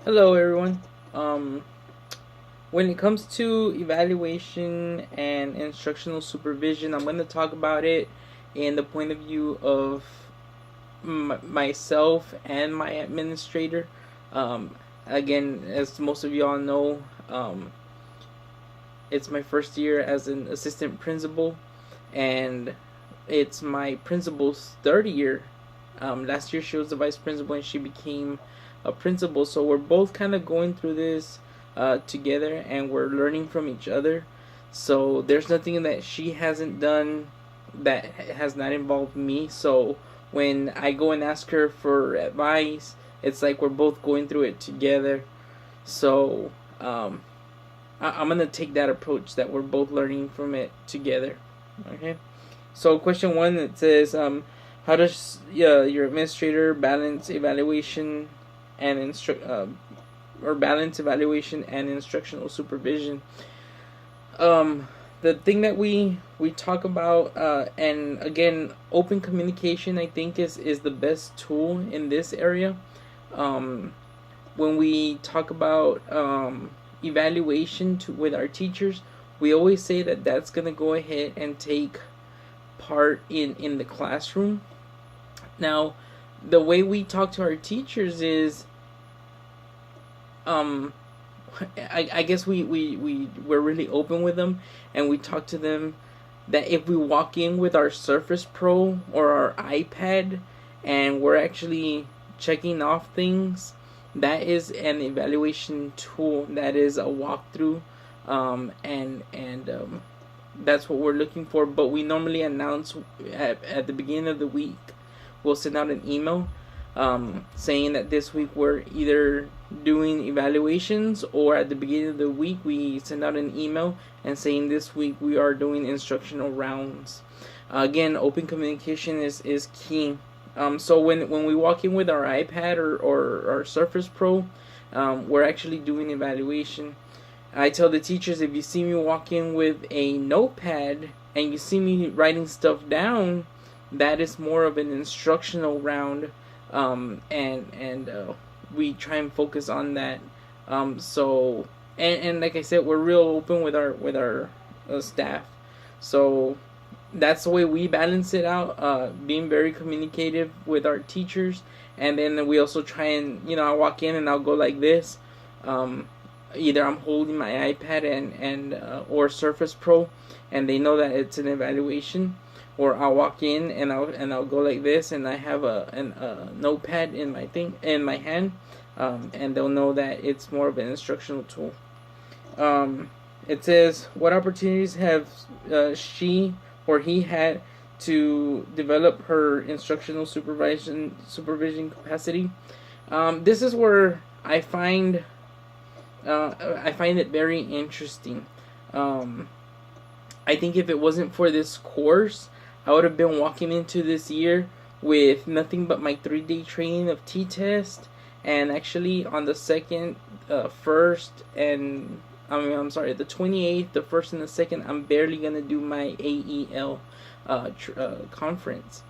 Hello, everyone. Um, when it comes to evaluation and instructional supervision, I'm going to talk about it in the point of view of myself and my administrator. Again, as most of y'all know, it's my first year as an assistant principal, and it's my principal's third year. Last year she was the vice principal and she became a principal. So we're both kind of going through this together, and we're learning from each other. So there's nothing that she hasn't done that has not involved me. So when I go and ask her for advice, it's like we're both going through it together. So I'm gonna take that approach that we're both learning from it together. Okay. So question one, it says, how does your administrator balance evaluation and balance evaluation and instructional supervision? The thing that we talk about, and again, open communication, I think is the best tool in this area. Um, when we talk about evaluation with our teachers, we always say that that's gonna go ahead and take part in the classroom. Now, the way we talk to our teachers is, um, I guess we're really open with them, and we talk to them that if we walk in with our Surface Pro or our iPad and we're actually checking off things, that is an evaluation tool. That is a walkthrough, and that's what we're looking for. But we normally announce at the beginning of the week. We'll send out an email saying that this week we're either doing evaluations, or at the beginning of the week we send out an email and saying this week we are doing instructional rounds. Again, open communication is key. So when we walk in with our iPad or our Surface Pro, we're actually doing evaluation. I tell the teachers, if you see me walk in with a notepad and you see me writing stuff down, that is more of an instructional round, and we try and focus on that. So and like I said, we're real open with our staff. So that's the way we balance it out. Being very communicative with our teachers, and then we also try and I walk in and I'll go like this. Either I'm holding my iPad and or Surface Pro, and they know that it's an evaluation, or I'll walk in and I'll go like this, and I have a notepad in my hand, and they'll know that it's more of an instructional tool. It says, what opportunities have she or he had to develop her instructional supervision capacity? This is where I find it very interesting. I think if it wasn't for this course, I would have been walking into this year with nothing but my 3-day training of T-test, and actually on the second, first, and I'm sorry, the 28th, the first and the second, I'm barely gonna do my AEL conference.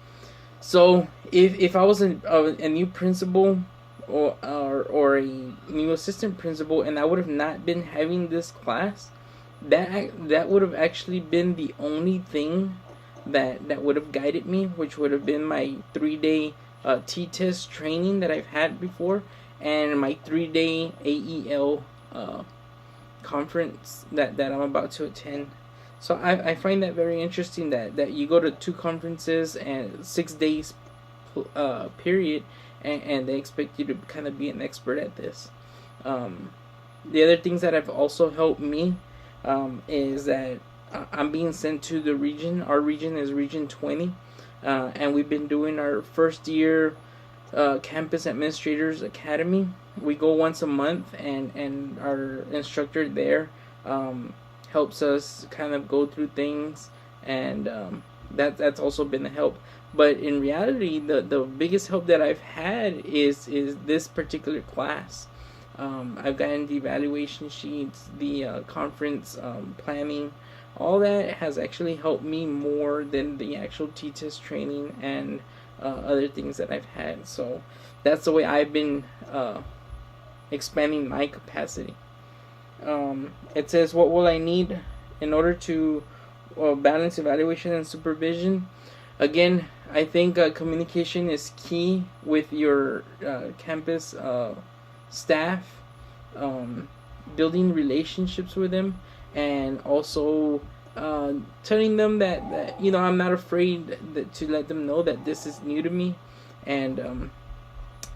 So if I was a new principal, or a new assistant principal, and I would have not been having this class, that would have actually been the only thing that would have guided me, which would have been my 3-day T-test training that I've had before, and my 3-day AEL conference that I'm about to attend. So I find that very interesting that you go to 2 conferences and 6 days period, and they expect you to kind of be an expert at this. The other things that have also helped me is that I'm being sent to the region. Our region is Region 20, and we've been doing our first year Campus Administrators Academy. We go once a month, and our instructor there helps us kind of go through things, and that's also been a help. But in reality, the biggest help that I've had is this particular class. I've gotten the evaluation sheets, the conference planning. All that has actually helped me more than the actual T-test training and other things that I've had. So that's the way I've been expanding my capacity. It says, what will I need in order to balance evaluation and supervision? Again, I think communication is key with your campus staff, building relationships with them, and also telling them that I'm not afraid to let them know that this is new to me, and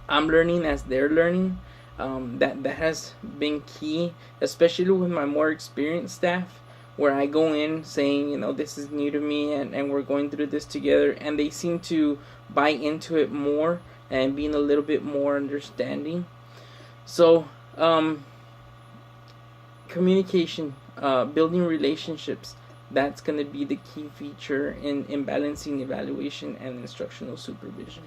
I'm learning as they're learning. That has been key, especially with my more experienced staff, where I go in saying, this is new to me, and we're going through this together, and they seem to buy into it more and being a little bit more understanding. So communication, building relationships, that's going to be the key feature in balancing evaluation and instructional supervision.